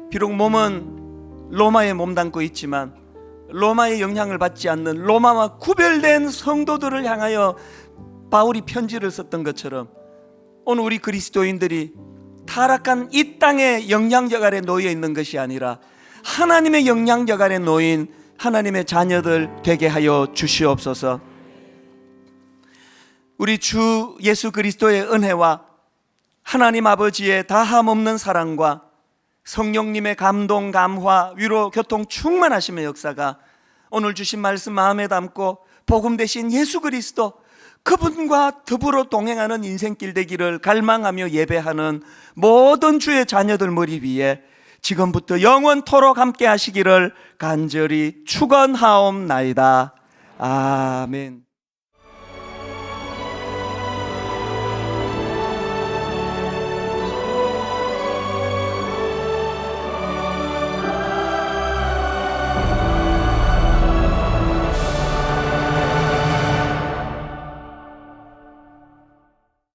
비록 몸은 로마에 몸담고 있지만 로마의 영향을 받지 않는 로마와 구별된 성도들을 향하여 바울이 편지를 썼던 것처럼 오늘 우리 그리스도인들이 타락한 이 땅의 영향력 아래 놓여 있는 것이 아니라 하나님의 영향력 아래 놓인 하나님의 자녀들 되게 하여 주시옵소서. 우리 주 예수 그리스도의 은혜와 하나님 아버지의 다함없는 사랑과 성령님의 감동, 감화, 위로, 교통 충만하심의 역사가 오늘 주신 말씀 마음에 담고 복음 대신 예수 그리스도 그분과 더불어 동행하는 인생길 되기를 갈망하며 예배하는 모든 주의 자녀들 머리 위에 지금부터 영원토록 함께 하시기를 간절히 축원하옵나이다. 아멘.